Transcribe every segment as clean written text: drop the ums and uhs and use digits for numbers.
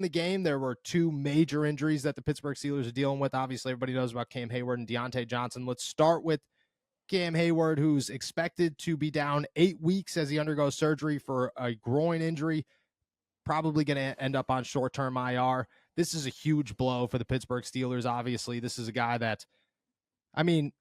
the game, there were two major injuries that the Pittsburgh Steelers are dealing with. Obviously, everybody knows about Cam Heyward and Deontay Johnson. Let's start with Cam Heyward, who's expected to be down 8 weeks as he undergoes surgery for a groin injury, probably going to end up on short-term IR. This is a huge blow for the Pittsburgh Steelers, obviously. This is a guy that, I mean,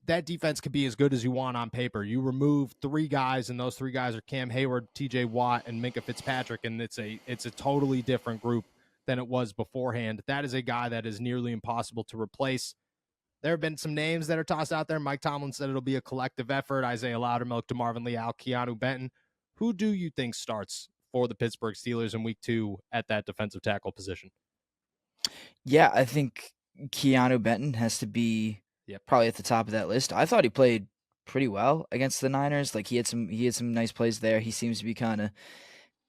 that defense could be as good as you want on paper. You remove three guys, and those three guys are Cam Heyward, TJ Watt, and Minkah Fitzpatrick, and it's a totally different group than it was beforehand. That is a guy that is nearly impossible to replace. There have been some names that are tossed out there. Mike Tomlin said it'll be a collective effort. Isaiah Loudermilk, DeMarvin Leal, Keanu Benton. Who do you think starts for the Pittsburgh Steelers in week 2 at that defensive tackle position? Yeah, I think Keanu Benton has to be probably at the top of that list. I thought he played pretty well against the Niners. Like he had some nice plays there. He seems to be kind of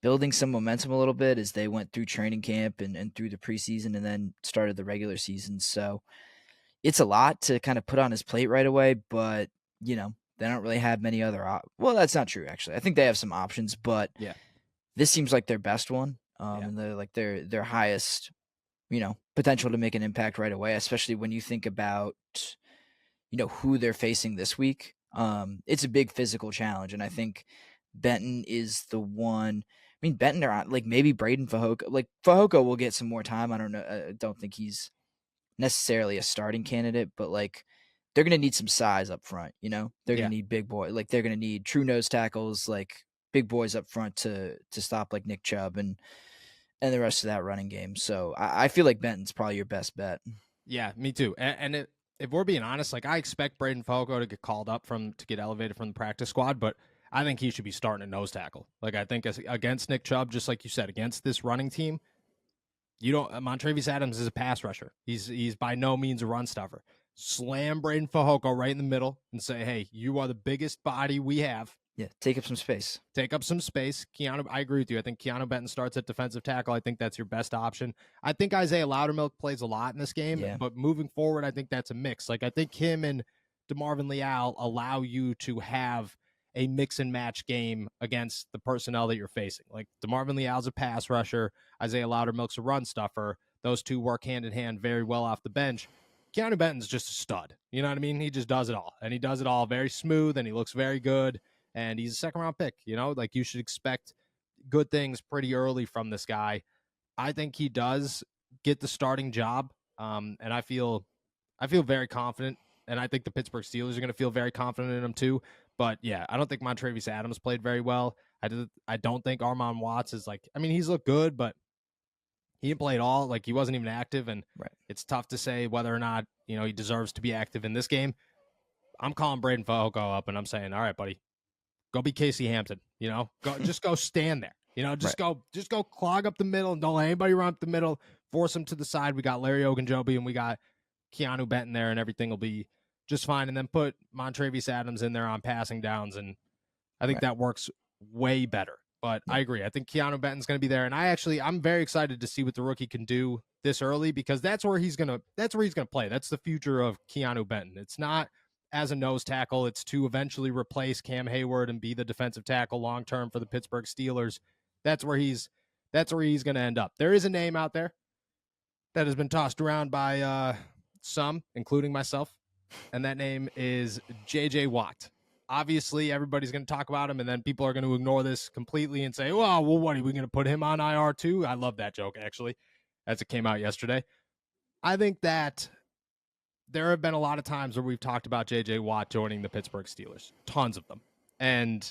building some momentum a little bit as they went through training camp and through the preseason and then started the regular season. So it's a lot to kind of put on his plate right away, but they don't really have many other well, that's not true actually. I think they have some options, but this seems like their best one. And they're like their highest, potential to make an impact right away, especially when you think about who they're facing this week. It's a big physical challenge, and I think Benton is the one. I mean, Benton or like maybe Braden Fehoko. Like Fehoko will get some more time. I don't know. I don't think he's necessarily a starting candidate, but like they're gonna need some size up front. They're gonna need big boy. Like they're gonna need true nose tackles, like big boys up front to stop like Nick Chubb and the rest of that running game. So I feel like Benton's probably your best bet. Yeah, me too. And if we're being honest, like I expect Braden Fehoko to get called up to get elevated from the practice squad, but I think he should be starting at nose tackle. Like I think against Nick Chubb, just like you said, against this running team, Montravius Adams is a pass rusher. He's by no means a run stuffer. Slam Braden Fehoko right in the middle and say, hey, you are the biggest body we have. Yeah, take up some space. Keanu, I agree with you. I think Keanu Benton starts at defensive tackle. I think that's your best option. I think Isaiah Loudermilk plays a lot in this game, but moving forward, I think that's a mix. Like I think him and DeMarvin Leal allow you to have a mix and match game against the personnel that you're facing. Like DeMarvin Leal's a pass rusher, Isaiah Loudermilk's a run stuffer. Those two work hand in hand very well off the bench. Keanu Benton's just a stud. You know what I mean? He just does it all, and he does it all very smooth, and he looks very good. And he's a second-round pick, like you should expect good things pretty early from this guy. I think he does get the starting job, and I feel very confident, and I think the Pittsburgh Steelers are going to feel very confident in him too. But, yeah, I don't think Montravius Adams played very well. I don't think Armon Watts is he's looked good, but he didn't play at all. Like, he wasn't even active, and It's tough to say whether or not, he deserves to be active in this game. I'm calling Braden Fehoko up, and I'm saying, all right, buddy. Go be Casey Hampton, just go stand there, just go clog up the middle and don't let anybody run up the middle, force them to the side. We got Larry Ogunjobi and we got Keanu Benton there and everything will be just fine. And then put Montravius Adams in there on passing downs. And I think that works way better, but I agree. I think Keanu Benton's going to be there. And I'm very excited to see what the rookie can do this early because that's where he's going to play. That's the future of Keanu Benton. It's not as a nose tackle. It's to eventually replace Cam Heyward and be the defensive tackle long-term for the Pittsburgh Steelers. That's where he's going to end up. There is a name out there that has been tossed around by some, including myself, and that name is J.J. Watt. Obviously, everybody's going to talk about him, and then people are going to ignore this completely and say, well, what, are we going to put him on IR too? I love that joke, actually, as it came out yesterday. I think that there have been a lot of times where we've talked about J.J. Watt joining the Pittsburgh Steelers. Tons of them. And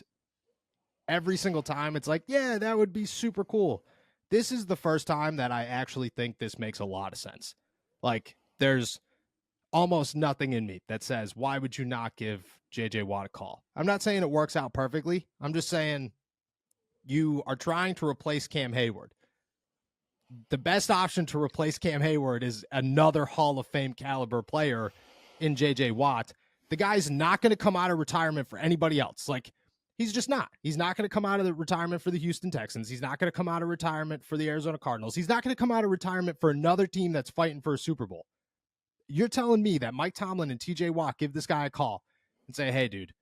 every single time it's like, yeah, that would be super cool. This is the first time that I actually think this makes a lot of sense. Like, there's almost nothing in me that says, why would you not give J.J. Watt a call? I'm not saying it works out perfectly. I'm just saying you are trying to replace Cam Heyward. The best option to replace Cam Heyward is another Hall of Fame caliber player in J.J. Watt. The guy's not going to come out of retirement for anybody else. Like, he's just not. He's not going to come out of the retirement for the Houston Texans. He's not going to come out of retirement for the Arizona Cardinals. He's not going to come out of retirement for another team that's fighting for a Super Bowl. You're telling me that Mike Tomlin and T.J. Watt give this guy a call and say, hey, dude,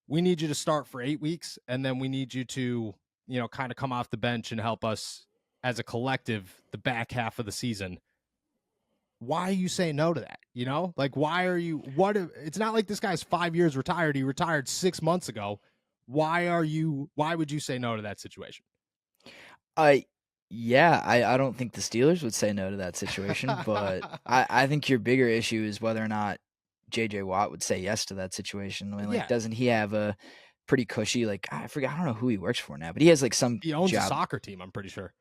we need you to start for 8 weeks, and then we need you to, kind of come off the bench and help us as a collective the back half of the season, why are you saying no to that? You know, like, why are you, it's not like this guy's 5 years retired. He retired 6 months ago. Why would you say no to that situation? Yeah, I don't think the Steelers would say no to that situation, but I think your bigger issue is whether or not J.J. Watt would say yes to that situation. I mean, like, doesn't he have a pretty cushy, like, I forget, I don't know who he works for now, but he has like some He owns job. a soccer team, I'm pretty sure.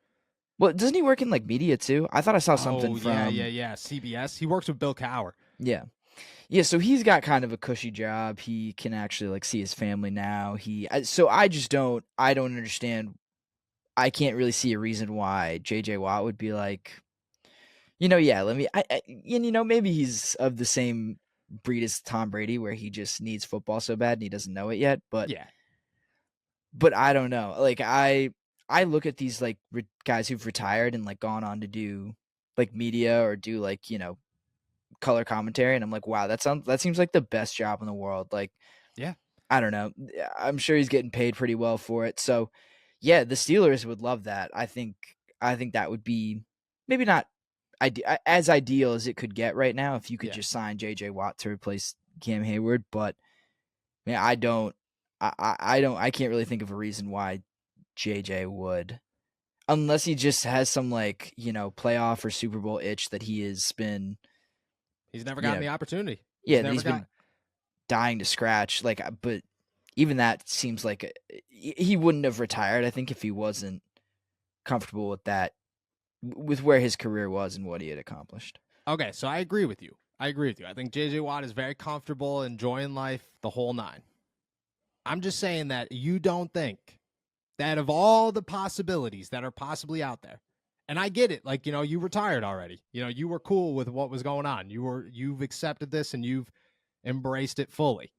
Well, doesn't he work in like media too? I thought I saw something from CBS. He works with Bill Cowher. Yeah. So he's got kind of a cushy job. He can actually like see his family now. So I don't understand. I can't really see a reason why J.J. Watt would be like, let me, maybe he's of the same breed as Tom Brady, where he just needs football so bad and he doesn't know it yet. But I don't know. Like, I look at these like guys who've retired and like gone on to do like media or do like, color commentary, and I'm like, wow, that seems like the best job in the world. Like, I don't know. I'm sure he's getting paid pretty well for it. So yeah, the Steelers would love that. I think that would be maybe not as ideal as it could get right now if you could just sign J.J. Watt to replace Cam Heyward. But man, I can't really think of a reason why JJ would, unless he just has some like, playoff or Super Bowl itch that he's never gotten the opportunity. He's been dying to scratch. Like, but even that seems like he wouldn't have retired, I think, if he wasn't comfortable with that, with where his career was and what he had accomplished. Okay, so I agree with you. I think J.J. Watt is very comfortable, enjoying life, the whole nine. I'm just saying that you don't think that of all the possibilities that are possibly out there, and I get it, like, you retired already. You were cool with what was going on. You've accepted this and you've embraced it fully.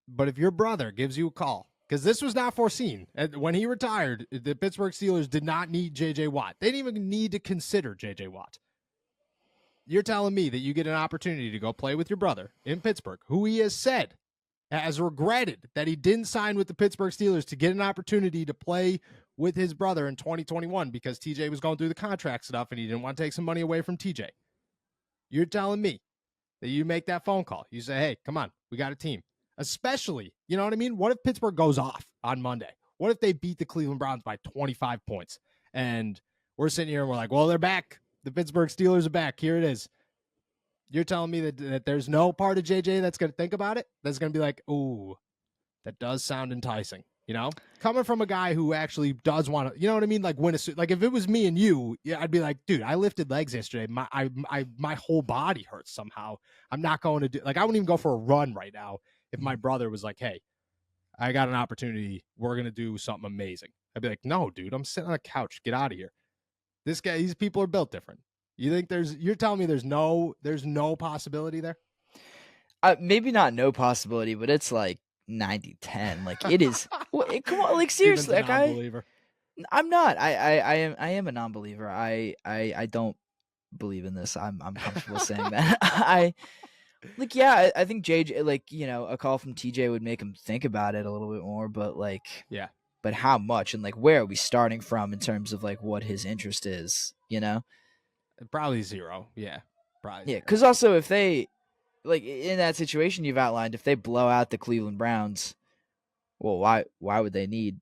But if your brother gives you a call, because this was not foreseen. When he retired, the Pittsburgh Steelers did not need J.J. Watt. They didn't even need to consider J.J. Watt. You're telling me that you get an opportunity to go play with your brother in Pittsburgh, who he has said has regretted that he didn't sign with the Pittsburgh Steelers to get an opportunity to play with his brother in 2021 because TJ was going through the contract stuff and he didn't want to take some money away from TJ. You're telling me that you make that phone call. You say, hey, come on, we got a team. Especially, you know what I mean? What if Pittsburgh goes off on Monday? What if they beat the Cleveland Browns by 25 points? And we're sitting here and we're like, well, they're back. The Pittsburgh Steelers are back. Here it is. You're telling me that there's no part of JJ that's going to think about it? That's going to be like, ooh, that does sound enticing. Coming from a guy who actually does want to, you know what I mean? Like, win a suit. Like, if it was me and you, I'd be like, dude, I lifted legs yesterday. My whole body hurts somehow. I'm not going to do, like, I wouldn't even go for a run right now if my brother was like, hey, I got an opportunity. We're going to do something amazing. I'd be like, no, dude, I'm sitting on a couch. Get out of here. These people are built different. You think you're telling me there's no possibility there? Maybe not no possibility, but it's like 90-10. Like, it is. Come on, like, seriously, like, I'm not. I am a non-believer. I don't believe in this. I'm comfortable saying that. I think JJ, like, a call from TJ would make him think about it a little bit more, but like, but how much, and like, where are we starting from in terms of like what his interest is, Probably zero. Yeah, probably. Yeah, because also if they, like, in that situation you've outlined, if they blow out the Cleveland Browns, well, why would they need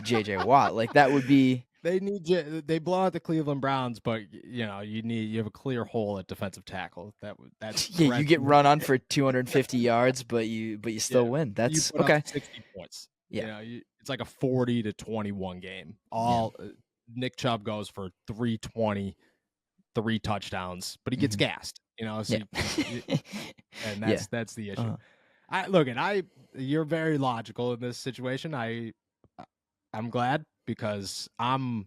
J.J. Watt? Like, that would be. They blow out the Cleveland Browns, but you have a clear hole at defensive tackle. That's yeah. You get run on for 250 yards, but you still win. That's you put okay. Up 60 points. Yeah, it's like a 40-21 game. Nick Chubb goes for 320, 3 touchdowns, but he gets gassed. So and that's the issue. You're very logical in this situation. I'm glad, because I'm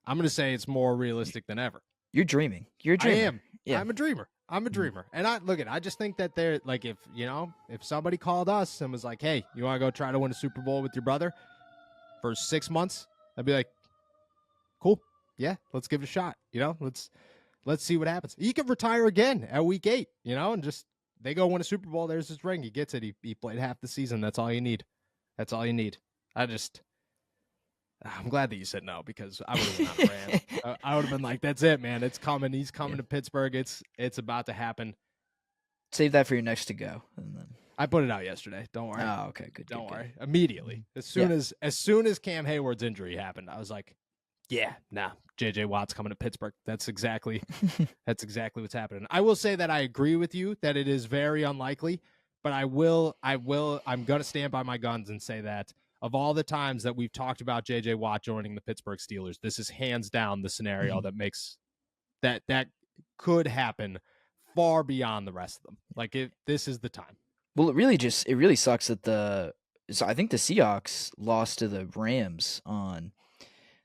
going to say it's more realistic than ever. You're dreaming. You're a dreamer. I am. Yeah. I'm a dreamer. And I just think that they're like, if somebody called us and was like, hey, you want to go try to win a Super Bowl with your brother for 6 months? I'd be like, cool. Yeah, let's give it a shot. Let's see what happens. He could retire again at week 8, and just, they go win a Super Bowl. There's his ring. He gets it. He played half the season. That's all you need. I I'm glad that you said no, because I would have been on a rant. I would have been like, "That's it, man. It's coming. He's coming to Pittsburgh. It's about to happen." Save that for your next to go. And then I put it out yesterday. Don't worry. Oh, okay, good. Don't worry. Good. Immediately, as soon as Cam Heyward's injury happened, I was like, "Yeah, nah, JJ Watt's coming to Pittsburgh." That's exactly what's happening. I will say that I agree with you that it is very unlikely, but I'm gonna stand by my guns and say that of all the times that we've talked about JJ Watt joining the Pittsburgh Steelers, this is hands down the scenario that makes that could happen far beyond the rest of them. Like, this is the time. Well, it really sucks that I think the Seahawks lost to the Rams on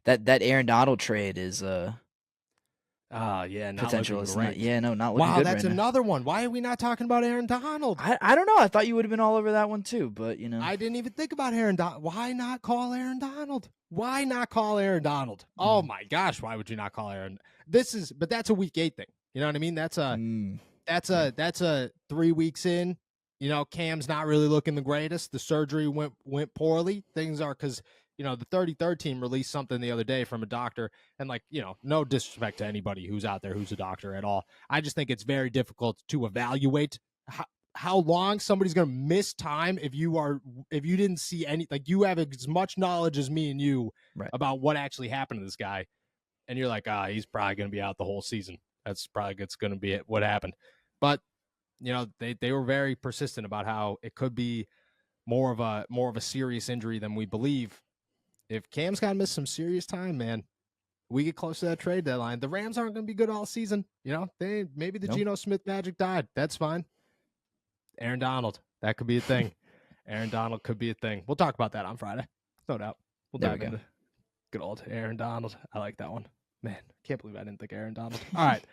that Aaron Donald trade is not potential is great. Not looking good. Wow, that's another one. Why are we not talking about Aaron Donald? I don't know. I thought you would have been all over that one too, but I didn't even think about Aaron Donald. Why not call Aaron Donald? Why not call Aaron Donald? Oh my gosh, why would you not call Aaron? But that's a week 8 thing. You know what I mean? That's a 3 weeks in. You know, Cam's not really looking the greatest. The surgery went poorly. Things are because, you know, the 33rd team released something the other day from a doctor, and, like, you know, no disrespect to anybody who's out there who's a doctor at all. I just think it's very difficult to evaluate how long somebody's going to miss time if you didn't see any, like, you have as much knowledge as me and you about what actually happened to this guy, and you're like, he's probably going to be out the whole season. That's probably going to be what happened. But, you know, they were very persistent about how it could be more of a serious injury than we believe. If Cam's got to miss some serious time, man, we get close to that trade deadline. The Rams aren't going to be good all season. You know, maybe the Geno Smith magic died. That's fine. Aaron Donald, that could be a thing. Aaron Donald could be a thing. We'll talk about that on Friday, no doubt. We'll dive into good old Aaron Donald. I like that one. Man, can't believe I didn't think Aaron Donald. All right.